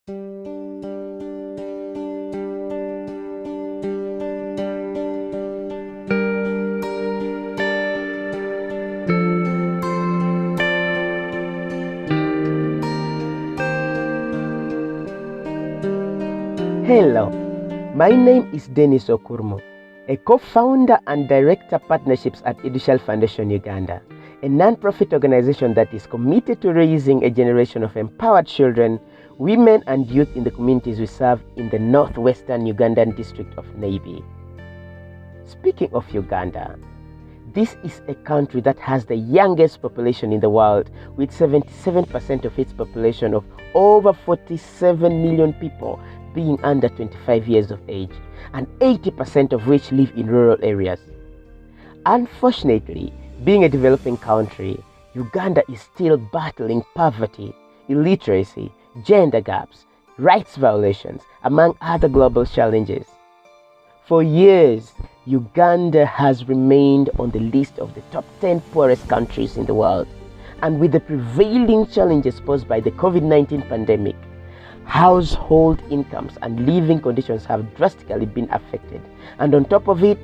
Hello, my name is Dennis Okurmo, a co-founder and director partnerships at Edushal Foundation Uganda, a non-profit organization that is committed to raising a generation of empowered children, women and youth in the communities we serve in the northwestern Ugandan district of Nebi. Speaking of Uganda, this is a country that has the youngest population in the world, with 77% of its population of over 47 million people being under 25 years of age, and 80% of which live in rural areas. Unfortunately, being a developing country, Uganda is still battling poverty, illiteracy, gender gaps, rights violations, among other global challenges. For years, Uganda has remained on the list of the top 10 poorest countries in the world, and with the prevailing challenges posed by the COVID-19 pandemic, household incomes and living conditions have drastically been affected. And on top of it,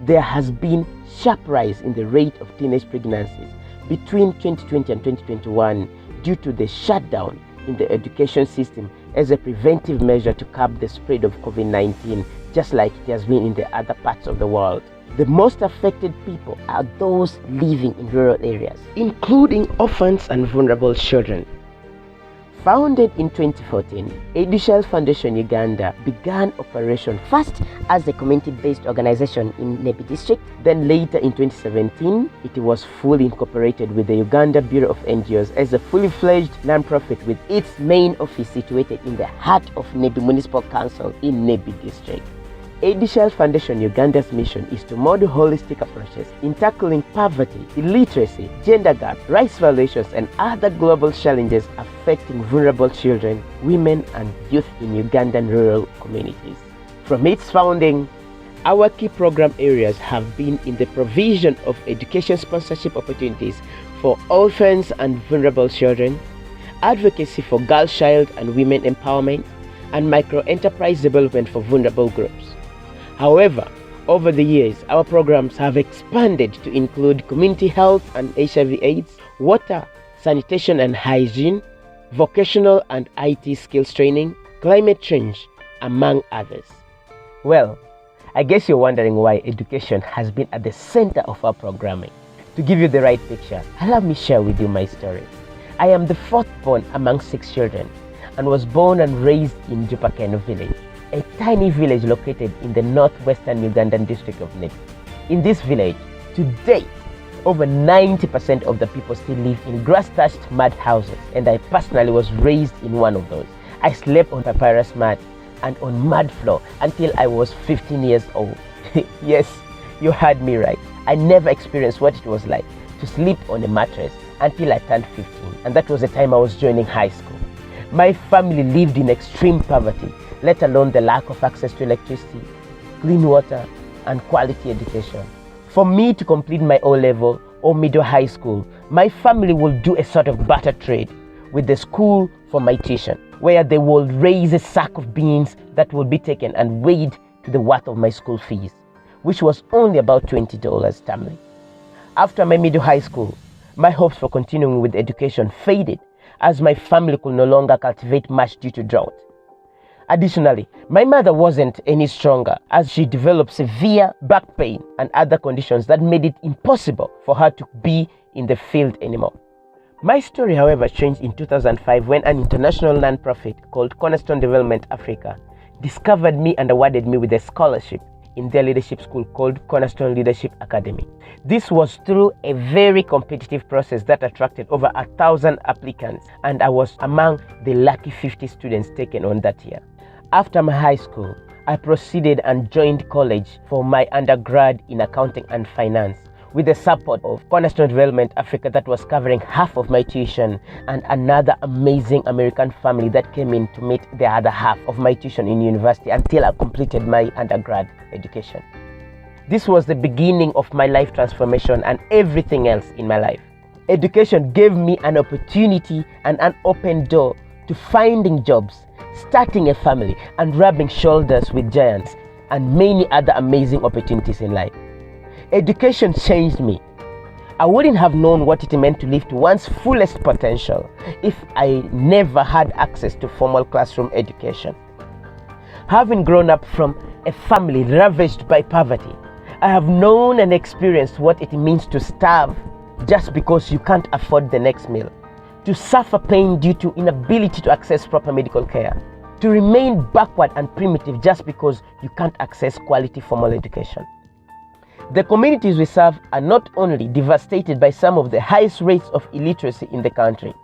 there has been sharp rise in the rate of teenage pregnancies between 2020 and 2021 due to the shutdown in the education system as a preventive measure to curb the spread of COVID-19, just like it has been in the other parts of the world. The most affected people are those living in rural areas, including orphans and vulnerable children. Founded in 2014, Edushal Foundation Uganda began operation first as a community-based organization in Nebi district. Then later in 2017, it was fully incorporated with the Uganda Bureau of NGOs as a fully-fledged non-profit with its main office situated in the heart of Nebi Municipal Council in Nebi district. Edushal Foundation Uganda's mission is to model holistic approaches in tackling poverty, illiteracy, gender gap, rights violations, and other global challenges affecting vulnerable children, women, and youth in Ugandan rural communities. From its founding, our key program areas have been in the provision of education sponsorship opportunities for orphans and vulnerable children, advocacy for girl, child, and women empowerment, and micro-enterprise development for vulnerable groups. However, over the years, our programs have expanded to include community health and HIV/AIDS, water, sanitation and hygiene, vocational and IT skills training, climate change, among others. Well, I guess you're wondering why education has been at the center of our programming. To give you the right picture, allow me share with you my story. I am the fourth born among 6 children and was born and raised in Jupakeno village, a tiny village located in the northwestern Ugandan district of Nebi. In this village, to date, over 90% of the people still live in grass-thatched mud houses, and I personally was raised in one of those. I slept on papyrus mat and on mud floor until I was 15 years old. Yes, you heard me right. I never experienced what it was like to sleep on a mattress until I turned 15, and that was the time I was joining high school. My family lived in extreme poverty, let alone the lack of access to electricity, clean water, and quality education. For me to complete my O-level or middle high school, my family will do a sort of barter trade with the school for my tuition, where they will raise a sack of beans that will be taken and weighed to the worth of my school fees, which was only about $20 termly. After my middle high school, my hopes for continuing with education faded as my family could no longer cultivate much due to drought. Additionally, my mother wasn't any stronger as she developed severe back pain and other conditions that made it impossible for her to be in the field anymore. My story, however, changed in 2005 when an international non-profit called Cornerstone Development Africa discovered me and awarded me with a scholarship in their leadership school called Cornerstone Leadership Academy. This was through a very competitive process that attracted over 1,000 applicants, and I was among the lucky 50 students taken on that year. After my high school, I proceeded and joined college for my undergrad in accounting and finance with the support of Cornerstone Development Africa that was covering half of my tuition, and another amazing American family that came in to meet the other half of my tuition in university until I completed my undergrad education. This was the beginning of my life transformation and everything else in my life. Education gave me an opportunity and an open door to finding jobs starting a family, and rubbing shoulders with giants, and many other amazing opportunities in life. Education changed me. I wouldn't have known what it meant to live to one's fullest potential if I never had access to formal classroom education. Having grown up from a family ravaged by poverty, I have known and experienced what it means to starve just because you can't afford the next meal, to suffer pain due to inability to access proper medical care, to remain backward and primitive just because you can't access quality formal education. The communities we serve are not only devastated by some of the highest rates of illiteracy in the country,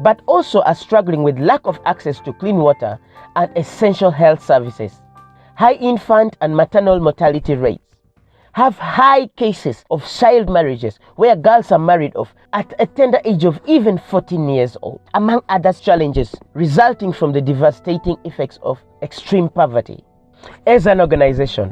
but also are struggling with lack of access to clean water and essential health services, high infant and maternal mortality rates, have high cases of child marriages where girls are married off at a tender age of even 14 years old, among other challenges resulting from the devastating effects of extreme poverty. As an organization,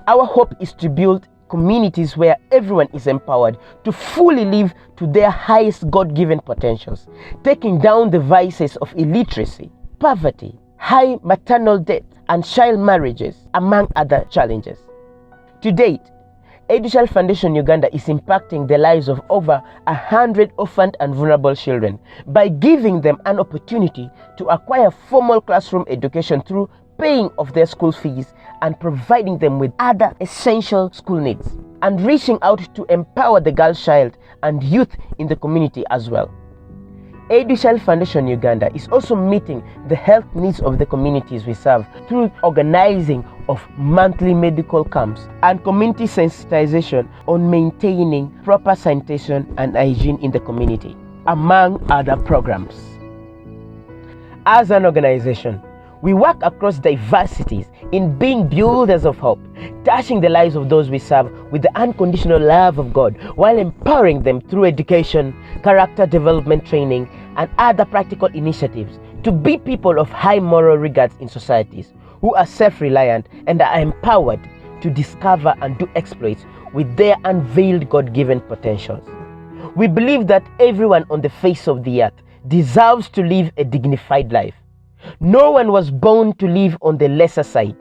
our hope is to build communities where everyone is empowered to fully live to their highest God-given potentials, taking down the vices of illiteracy, poverty, high maternal death, and child marriages, among other challenges. To date, Edushal Foundation Uganda is impacting the lives of over 100 orphaned and vulnerable children by giving them an opportunity to acquire formal classroom education through paying off their school fees and providing them with other essential school needs, and reaching out to empower the girl child and youth in the community as well. Edushal Foundation Uganda is also meeting the health needs of the communities we serve through organizing of monthly medical camps and community sensitization on maintaining proper sanitation and hygiene in the community, among other programs. As an organization, we work across diversities in being builders of hope, touching the lives of those we serve with the unconditional love of God, while empowering them through education, character development training, and other practical initiatives to be people of high moral regards in societies who are self-reliant and are empowered to discover and do exploits with their unveiled God-given potentials. We believe that everyone on the face of the earth deserves to live a dignified life. No one was born to live on the lesser side.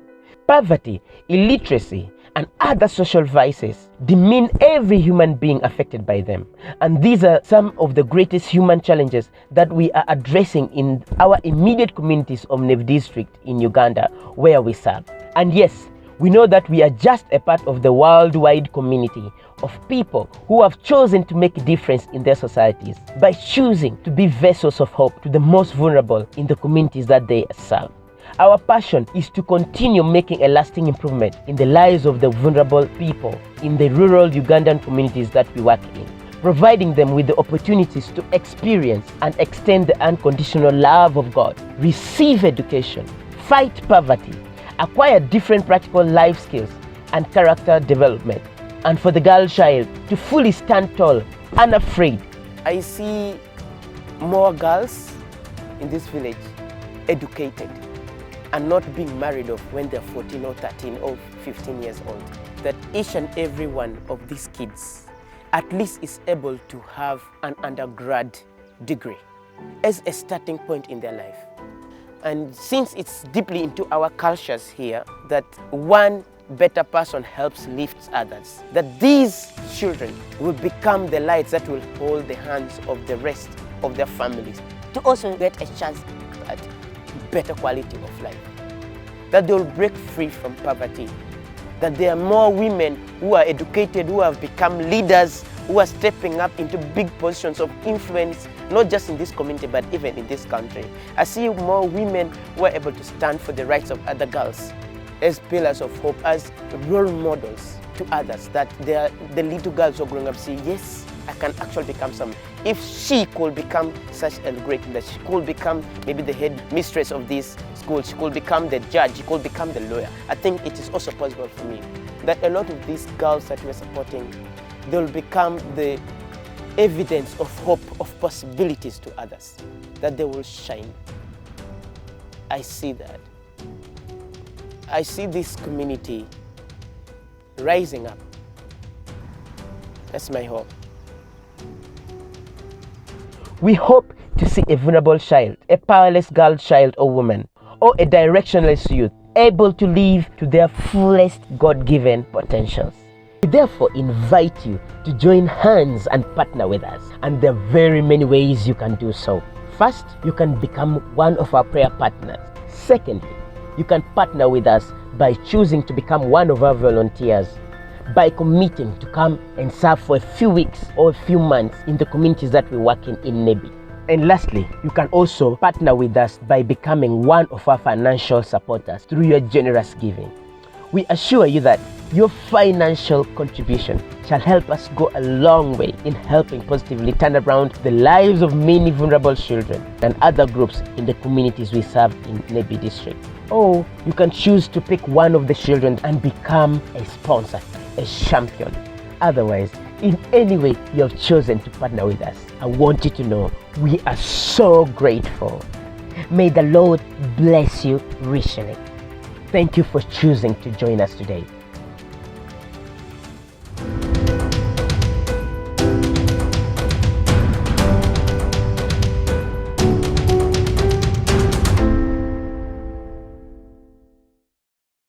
Poverty, illiteracy, and other social vices demean every human being affected by them. And these are some of the greatest human challenges that we are addressing in our immediate communities of Nev District in Uganda, where we serve. And yes, we know that we are just a part of the worldwide community of people who have chosen to make a difference in their societies by choosing to be vessels of hope to the most vulnerable in the communities that they serve. Our passion is to continue making a lasting improvement in the lives of the vulnerable people in the rural Ugandan communities that we work in, providing them with the opportunities to experience and extend the unconditional love of God, receive education, fight poverty, acquire different practical life skills and character development, and for the girl child to fully stand tall, unafraid. I see more girls in this village educated and not being married off when they're 14 or 13 or 15 years old. That each and every one of these kids at least is able to have an undergrad degree as a starting point in their life. And since it's deeply into our cultures here that one better person helps lift others, that these children will become the lights that will hold the hands of the rest of their families to also get a chance at better quality of life, that they will break free from poverty, that there are more women who are educated, who have become leaders, who are stepping up into big positions of influence, not just in this community, but even in this country. I see more women who are able to stand for the rights of other girls as pillars of hope, as role models to others, that they are the little girls who are growing up see, yes, I can actually become something. If she could become such a great leader, she could become maybe the head mistress of this school, she could become the judge, she could become the lawyer. I think it is also possible for me that a lot of these girls that we're supporting, they'll become the evidence of hope, of possibilities to others, that they will shine. I see that. I see this community rising up. That's my hope. We hope to see a vulnerable child, a powerless girl child or woman or a directionless youth able to live to their fullest God-given potentials. We therefore invite you to join hands and partner with us, and there are very many ways you can do so. First, you can become one of our prayer partners. Secondly, you can partner with us by choosing to become one of our volunteers, by committing to come and serve for a few weeks or a few months in the communities that we work in Nebi. And lastly, you can also partner with us by becoming one of our financial supporters through your generous giving. We assure you that your financial contribution shall help us go a long way in helping positively turn around the lives of many vulnerable children and other groups in the communities we serve in Nebi district. Or you can choose to pick one of the children and become a sponsor, a champion. Otherwise, in any way you have chosen to partner with us, I want you to know we are so grateful. May the Lord bless you richly. Thank you for choosing to join us today.